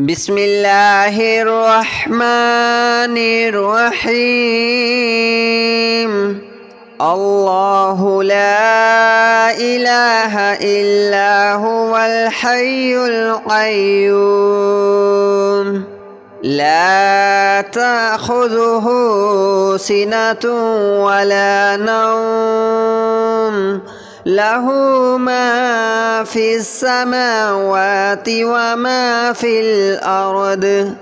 بسم الله الرحمن الرحيم. الله لا إله إلا هو الحي القيوم لا تأخذه سنة ولا نوم له ما في السماوات وما في الأرض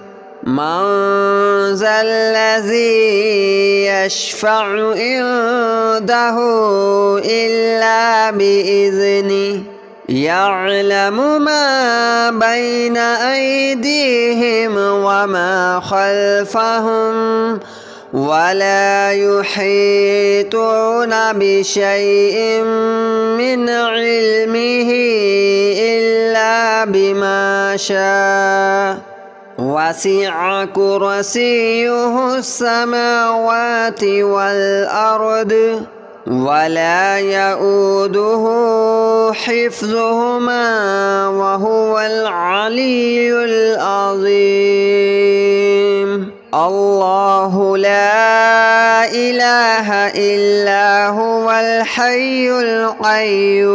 من ذا الذي يشفع عنده إلا بإذنه يعلم ما بين أيديهم وما خلفهم ولا يحيطون بشيء من علمه إلا بما شاء وسع كرسيه السماوات والأرض ولا يؤوده حفظهما وهو العلي العظيم. الله لا إله إلا هو الحي القيوم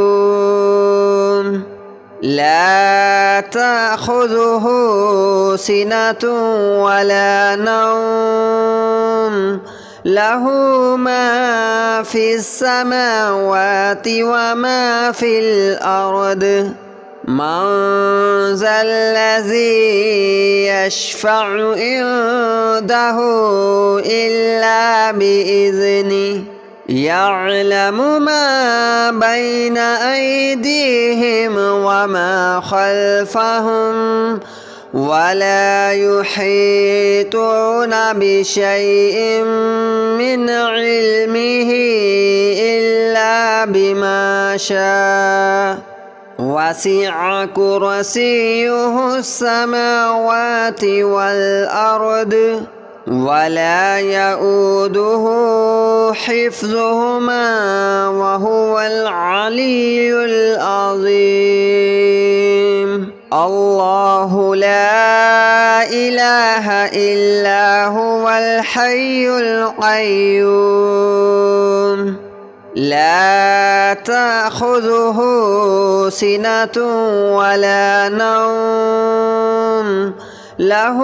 لا تأخذه سنة ولا نوم له ما في السماوات وما في الأرض من ذا الذي يشفع عنده إلا بإذنه يعلم ما بين أيديهم وما خلفهم ولا يحيطون بشيء من علمه إلا بما شاء وسع كرسيه السماوات والأرض ولا يؤوده حفظهما وهو العلي العظيم. الله لا إله إلا هو الحي القيوم لا تأخذه سنة ولا نوم له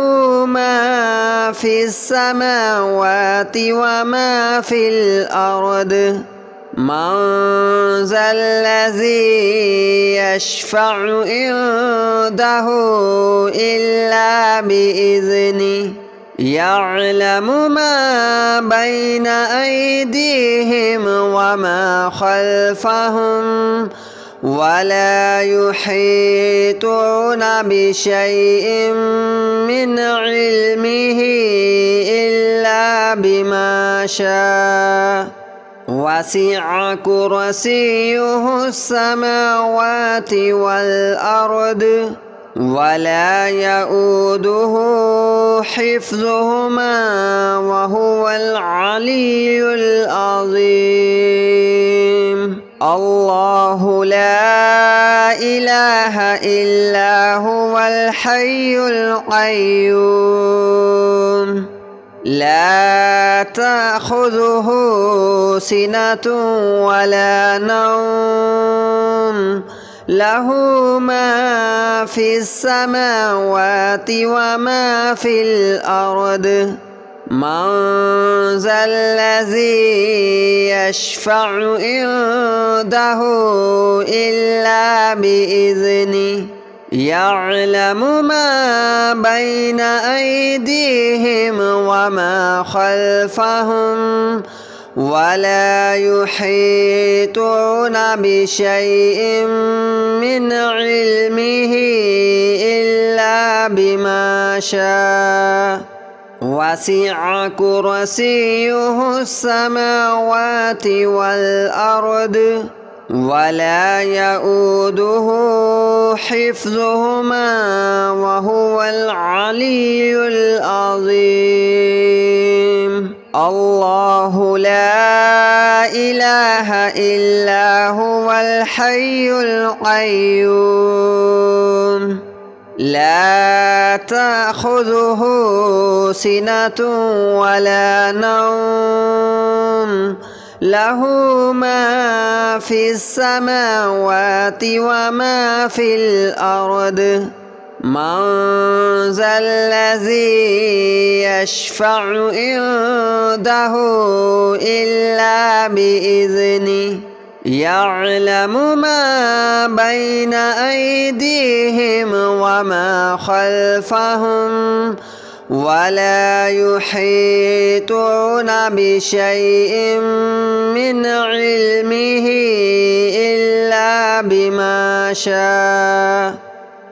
ما في السماوات وما في الأرض من ذا الذي يشفع عنده إلا بإذنه يعلم ما بين أيديهم وما خلفهم ولا يحيطون بشيء من علمه إلا بما شاء وسع كرسيه السماوات والأرض ولا يؤوده حفظهما وهو العلي العظيم. الله لا إله إلا هو الحي القيوم لا تأخذه سنة ولا نوم له ما في السماوات وما في الأرض من ذا الذي يشفع عنده إلا بإذنه يعلم ما بين أيديهم وما خلفهم ولا يحيطون بشيء من علمه إلا بما شاء وسع كرسيه السماوات والأرض ولا يؤوده حفظهما وهو العلي العظيم. الله لا إله إلا هو الحي القيوم لا تأخذه سنة ولا نوم له ما في السماوات وما في الأرض من ذا الذي يشفع عنده إلا بإذنه يعلم ما بين أيديهم وما خلفهم ولا يحيطون بشيء من علمه إلا بما شاء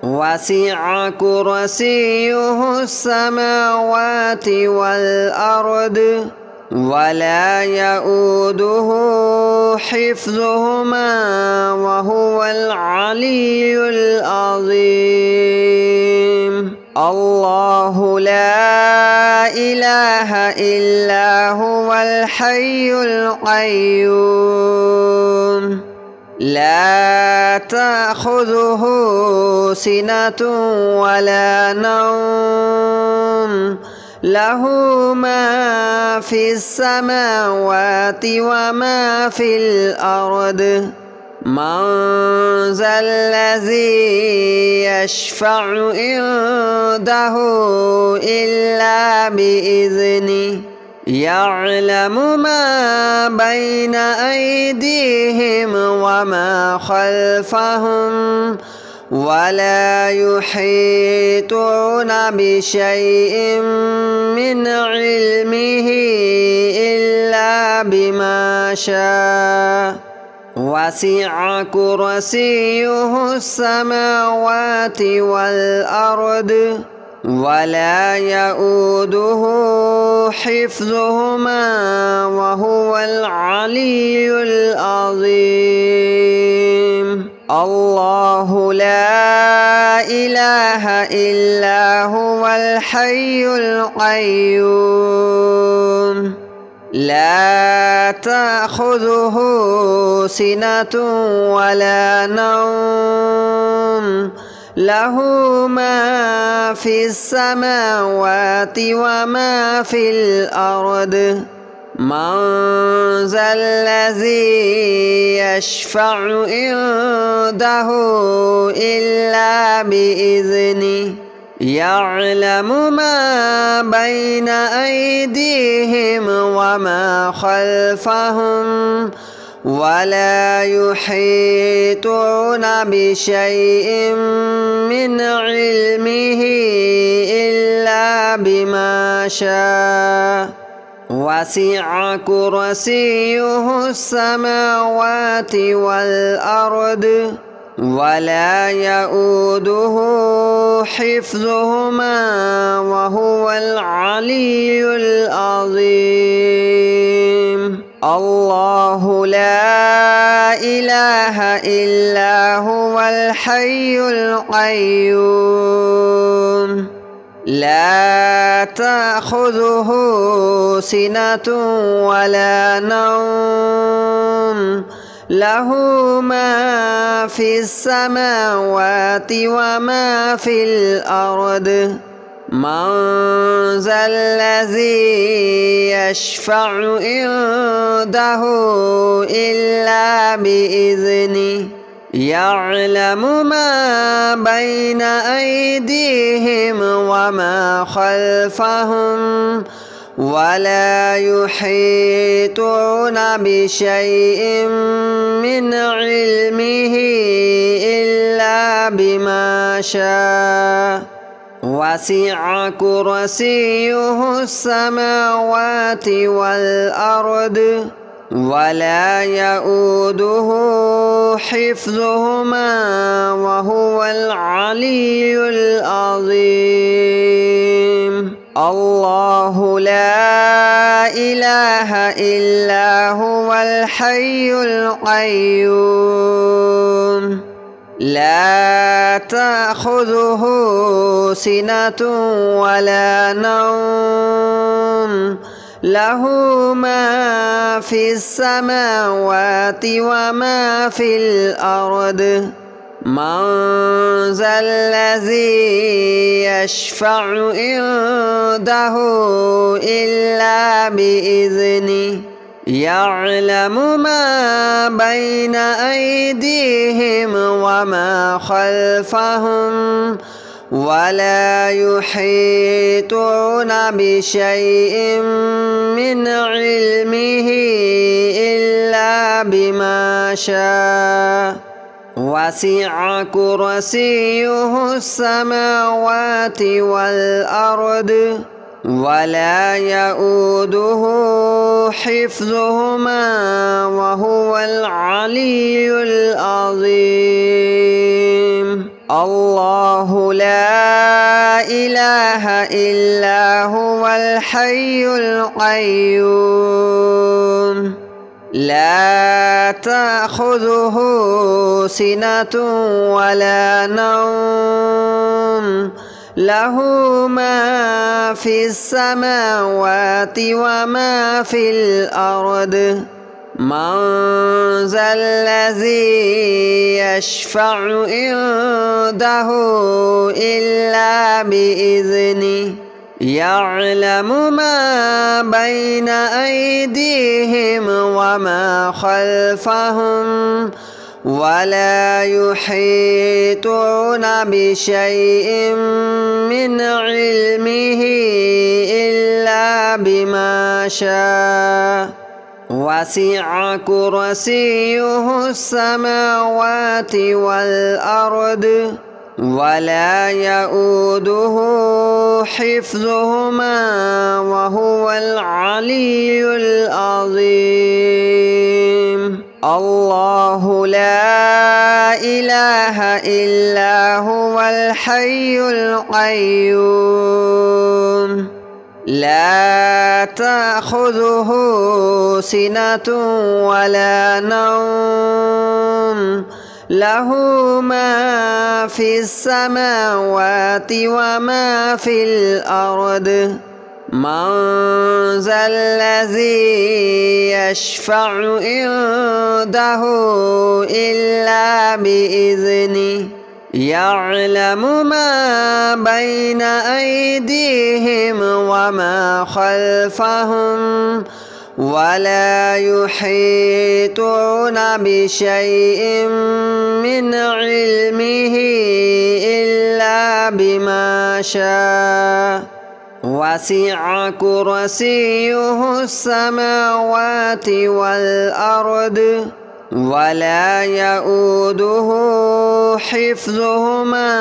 وسع كرسيه السماوات والأرض ولا يؤوده حفظهما وهو العلي العظيم الله لا إله إلا هو الحي القيوم لا تأخذه سنة ولا نوم له ما في السماوات وما في الأرض من ذا الذي يشفع عنده إلا بإذنه يعلم ما بين أيديهم وما خلفهم ولا يحيطون بشيء من علمه إلا بما شاء وسع كرسيه السماوات والأرض ولا يؤوده حفظهما وهو العلي العظيم الله لا إله إلا هو الحي القيوم لا تأخذه سنة ولا نوم له ما في السماوات وما في الأرض من ذا الذي يشفع عنده إلا بإذنه يعلم ما بين أيديهم وما خلفهم ولا يحيطون بشيء من علمه إلا بما شاء وسع كرسيه السماوات والأرض ولا يؤوده حفظهما وهو العلي العظيم الله لا إله إلا هو الحي القيوم لا تأخذه سنة ولا نوم له ما في السماوات وما في الأرض من ذا الذي يشفع عنده إلا بإذنه يعلم ما بين أيديهم وما خلفهم ولا يحيطون بشيء من علمه إلا بما شاء وسع كرسيه السماوات والأرض ولا يؤوده حفظهما وهو العلي العظيم الله لا إله إلا هو الحي القيوم لا تأخذه سنة ولا نوم له ما في السماوات وما في الأرض من ذا الذي يشفع عنده إلا بإذنه يعلم ما بين أيديهم وما خلفهم ولا يحيطون بشيء من علمه إلا بما شاء وسع كرسيه السماوات والأرض ولا يؤوده حفظهما وهو العلي العظيم الله لا إله إلا هو الحي القيوم لا تأخذه سنة ولا نوم له ما في السماوات وما في الأرض من ذا الذي يشفع عنده إلا بإذنه يعلم ما بين أيديهم وما خلفهم ولا يحيطون بشيء من علمه إلا بما شاء وسع كرسيه السماوات والأرض ولا يؤوده حفظهما وهو العلي العظيم الله لا إله إلا هو الحي القيوم لا تأخذه سنة ولا نوم له ما في السماوات وما في الأرض من ذا الذي يشفع عنده إلا بإذنه يعلم ما بين أيديهم وما خلفهم ولا يحيطون بشيء من علمه إلا بما شاء وسع كرسيه السماوات والأرض ولا يؤوده حفظهما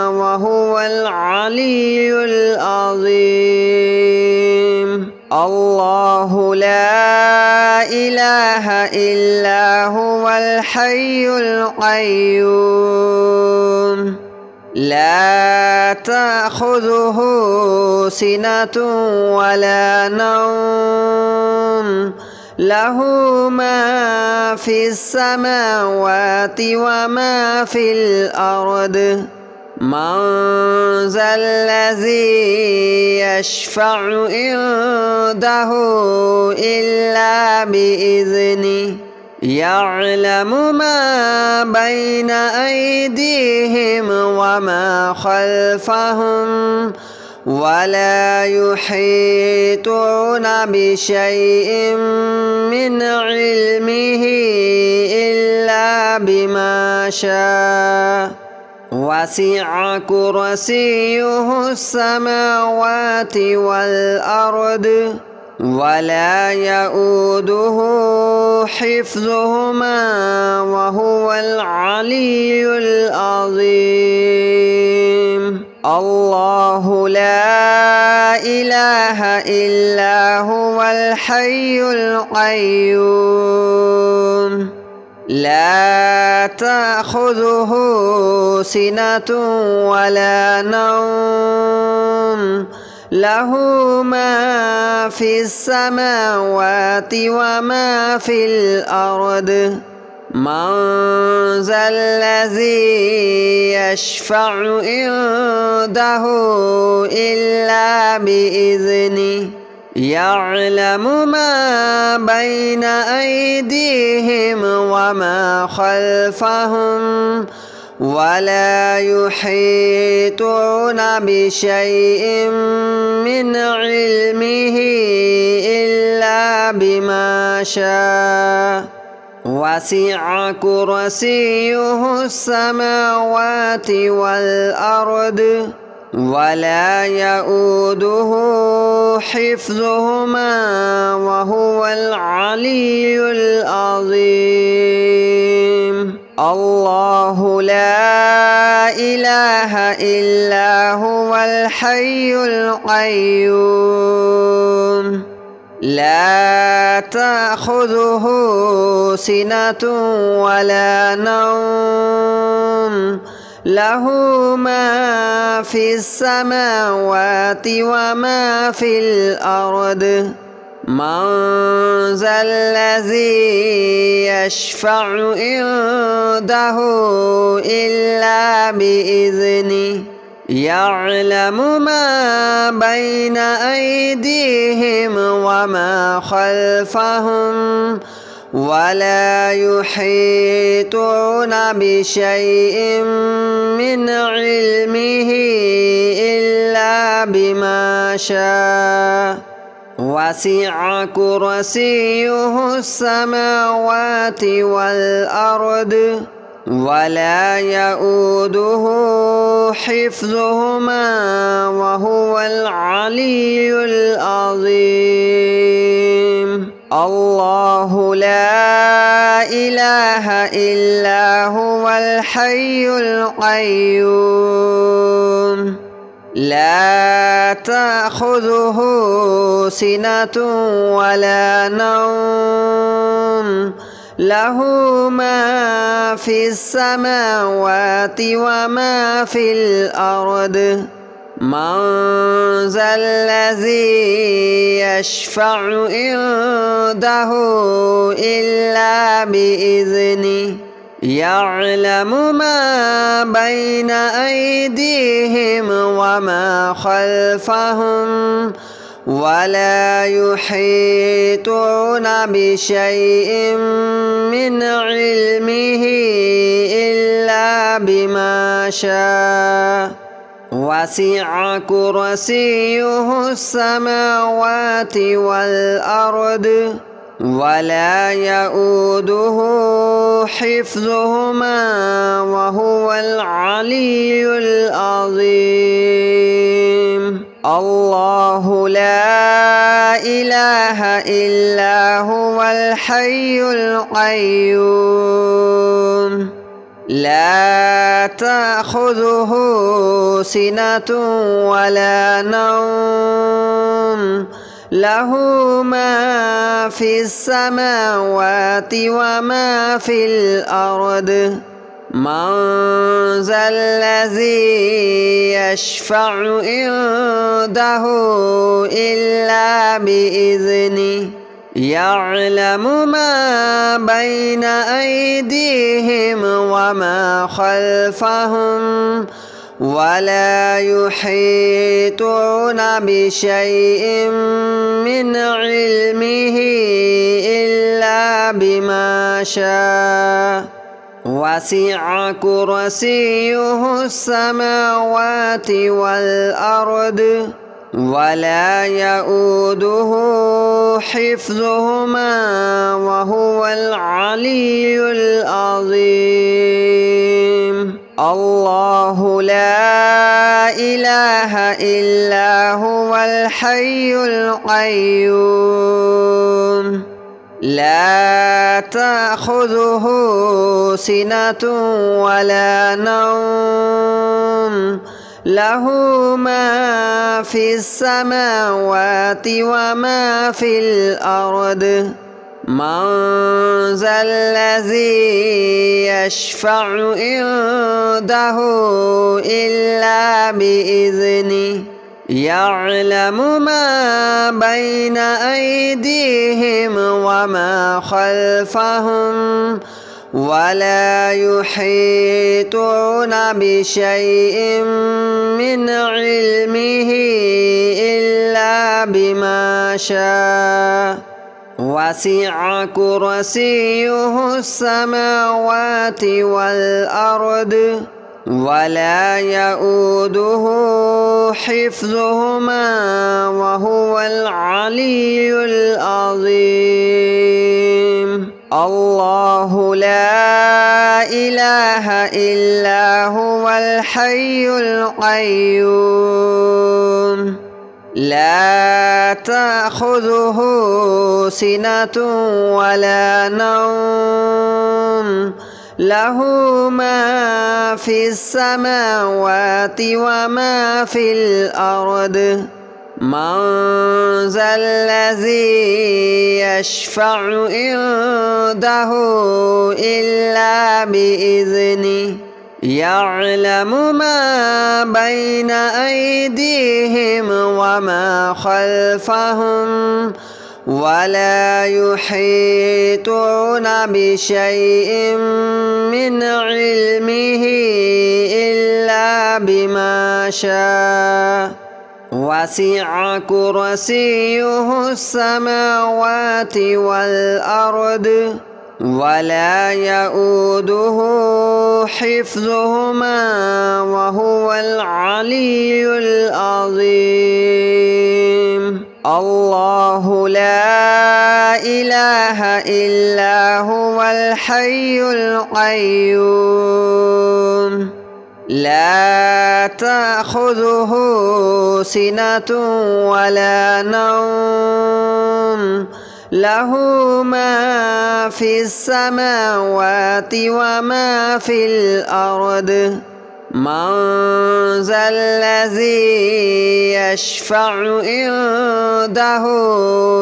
وهو العلي العظيم الله لا إله إلا هو الحي القيوم لا تأخذه سنة ولا نوم له ما في السماوات وما في الأرض من ذا الذي يشفع عنده إلا بإذنه يعلم ما بين أيديهم وما خلفهم ولا يحيطون بشيء من علمه إلا بما شاء وسع كرسيه السماوات والأرض ولا يؤوده حفظهما وهو العلي العظيم الله لا إله إلا هو الحي القيوم لا تأخذه سنة ولا نوم له ما في السماوات وما في الأرض من ذا الذي يشفع عنده إلا بإذنه يعلم ما بين أيديهم وما خلفهم ولا يحيطون بشيء من علمه إلا بما شاء وسع كرسيه السماوات والأرض ولا يؤوده حفظهما وهو العلي العظيم الله لا إله إلا هو الحي القيوم لا تأخذه سنة ولا نوم له ما في السماوات وما في الأرض من ذا الذي يشفع عنده إلا بإذنه يعلم ما بين أيديهم وما خلفهم ولا يحيطون بشيء من علمه إلا بما شاء وسع كرسيه السماوات والأرض ولا يؤوده حفظهما وهو العلي العظيم الله لا إله إلا هو الحي القيوم لا تأخذه سنة ولا نوم له ما في السماوات وما في الأرض من ذا الذي يشفع عنده إلا بإذنه يعلم ما بين أيديهم وما خلفهم ولا يحيطون بشيء من علمه إلا بما شاء وسع كرسيه السماوات والأرض ولا يؤوده حفظهما وهو العلي العظيم الله لا إله إلا هو الحي القيوم لا تأخذه سنة ولا نوم له ما في السماوات وما في الأرض من ذا الذي يشفع عنده إلا بإذنه يعلم ما بين أيديهم وما خلفهم ولا يحيطون بشيء من علمه إلا بما شاء وسع كرسيه السماوات والأرض ولا يؤوده حفظهما وهو العلي العظيم الله لا إله إلا هو الحي القيوم لا تأخذه سنة ولا نوم له ما في السماوات وما في الأرض من ذا الذي يشفع عنده إلا بإذنه يعلم ما بين أيديهم وما خلفهم ولا يحيطون بشيء من علمه إلا بما شاء وسع كرسيه السماوات والأرض ولا يؤوده حفظهما وهو العلي العظيم. الله لا إله إلا هو الحي القيوم لا تأخذه سنة ولا نوم له ما في السماوات وما في الأرض من ذا الذي يشفع عنده إلا بإذنه يعلم ما بين أيديهم وما خلفهم ولا يحيطون بشيء من علمه إلا بما شاء وسع كرسيه السماوات والأرض ولا يؤوده حفظهما وهو العلي العظيم. الله لا إله إلا هو الحي القيوم لا تأخذه سنة ولا نوم له ما في السماوات وما في الأرض من ذا الذي يشفع عنده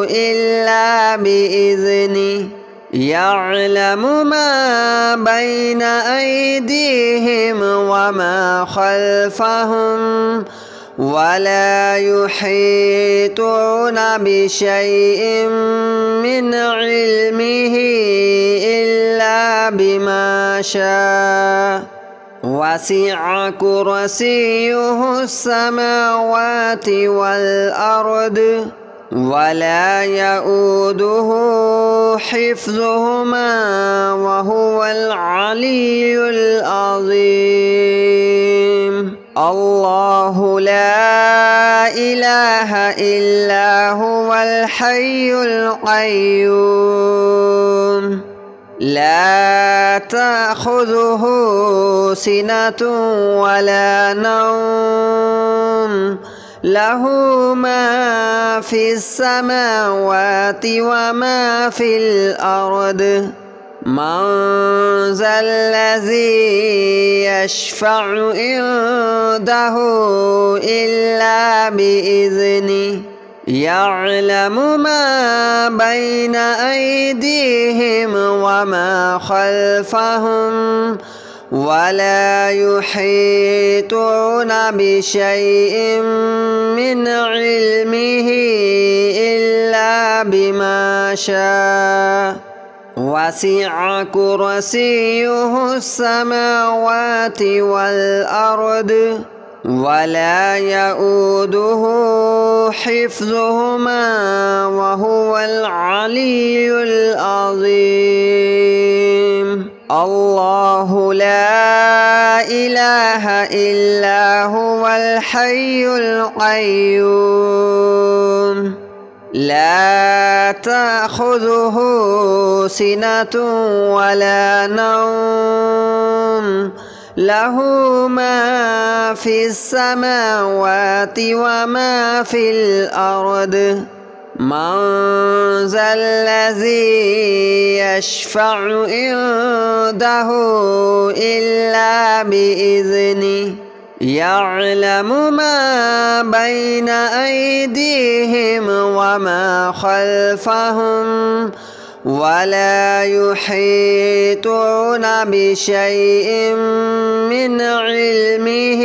إلا بإذنه يعلم ما بين أيديهم وما خلفهم ولا يحيطون بشيء من علمه إلا بما شاء وسع كرسيه السماوات والأرض ولا يؤوده حفظهما وهو العلي العظيم. الله لا إله إلا هو الحي القيوم لا تأخذه سنة ولا نوم له ما في السماوات وما في الأرض من ذا الذي يشفع عنده إلا بإذنه يعلم ما بين أيديهم وما خلفهم ولا يحيطون بشيء من علمه إلا بما شاء وسع كرسيه السماوات والأرض ولا يؤوده حفظهما وهو العلي العظيم. الله لا إله إلا هو الحي القيوم لا تأخذه سنة ولا نوم له ما في السماوات وما في الأرض من ذا الذي يشفع عنده إلا بإذنه يعلم ما بين أيديهم وما خلفهم ولا يحيطون بشيء من علمه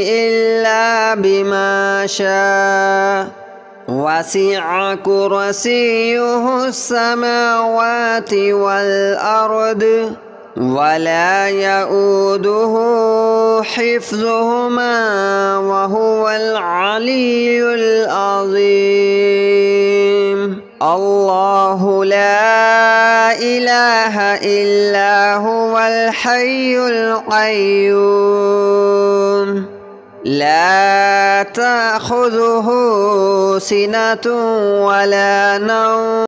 إلا بما شاء وسع كرسيه السماوات والأرض ولا يؤوده حفظهما وهو العلي العظيم. الله لا إله إلا هو الحي القيوم لا تأخذه سنة ولا نوم